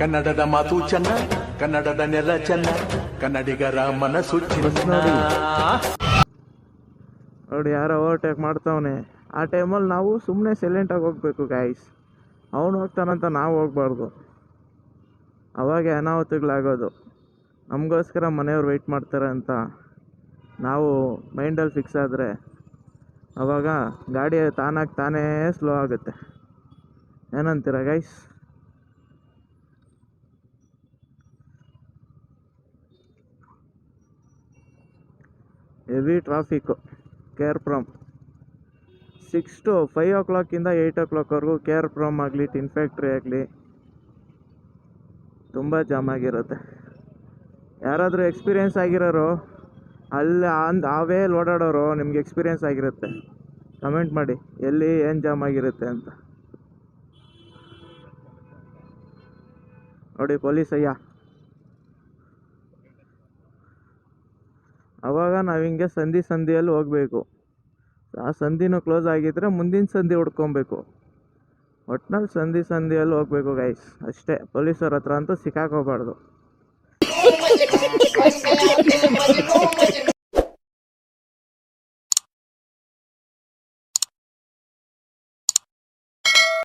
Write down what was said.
ಕನ್ನಡದ ಮಾತು ಚೆನ್ನ, ಕನ್ನಡದ ನೆಲ ಚೆನ್ನ, ಕನ್ನಡಿಗರ ಮನಸ್ಸು ಚಿನ್ನ. ನೋಡಿ ಯಾರೋ ಓವರ್ಟೇಕ್ ಮಾಡ್ತಾವನೆ. ಆ ಟೈಮಲ್ಲಿ ನಾವು ಸುಮ್ಮನೆ ಸೈಲೆಂಟಾಗಿ ಹೋಗ್ಬೇಕು ಗೈಸ್. ಅವನು ಹೋಗ್ತಾನಂತ ನಾವು ಹೋಗ್ಬಾರ್ದು, ಅವಾಗ ಅನಾಹುತಗಳಾಗೋದು. ನಮಗೋಸ್ಕರ ಮನೆಯವ್ರು ವೆಯ್ಟ್ ಮಾಡ್ತಾರೆ ಅಂತ ನಾವು ಮೈಂಡಲ್ಲಿ ಫಿಕ್ಸ್ ಆದರೆ ಅವಾಗ ಗಾಡಿ ತಾನಾಗಿ ತಾನೇ ಸ್ಲೋ ಆಗುತ್ತೆ. ಏನಂತೀರ guys? Heavy traffic KR Puram 6 to 5 o'clock 8 o'clock KR Puram ಆಗಲಿ ಟಿನ್ ಫ್ಯಾಕ್ಟ್ರಿ ಆಗಲಿ ತುಂಬ ಜಾಮ್ ಆಗಿರುತ್ತೆ. ಯಾರಾದರೂ ಎಕ್ಸ್ಪೀರಿಯೆನ್ಸ್ ಆಗಿರೋರು ಅಲ್ಲಿ ಆ ವೇಯಲ್ಲಿ ಓಡಾಡೋರು, ನಿಮ್ಗೆ ಎಕ್ಸ್ಪೀರಿಯೆನ್ಸ್ ಆಗಿರುತ್ತೆ, ಕಮೆಂಟ್ ಮಾಡಿ ಎಲ್ಲಿ ಏನು ಜಾಮ್ ಆಗಿರುತ್ತೆ ಅಂತ. ನೋಡಿ ಪೊಲೀಸ್ ಅಯ್ಯ, ಅವಾಗ ನಾವು ಹಿಂಗೆ ಸಂದಿಯಲ್ಲಿ ಹೋಗಬೇಕು. ಆ ಸಂದಿನೂ ಕ್ಲೋಸ್ ಆಗಿದ್ದರೆ ಮುಂದಿನ ಸಂದಿ ಹುಡ್ಕೊಬೇಕು. ಒಟ್ನಲ್ಲಿ ಸಂದಿಯಲ್ಲಿ ಹೋಗ್ಬೇಕು ಗೈಸ್, ಅಷ್ಟೇ. ಪೊಲೀಸರ ಹತ್ರ ಅಂತೂ ಸಿಕ್ಕಾಕೋಬಾರ್ದು.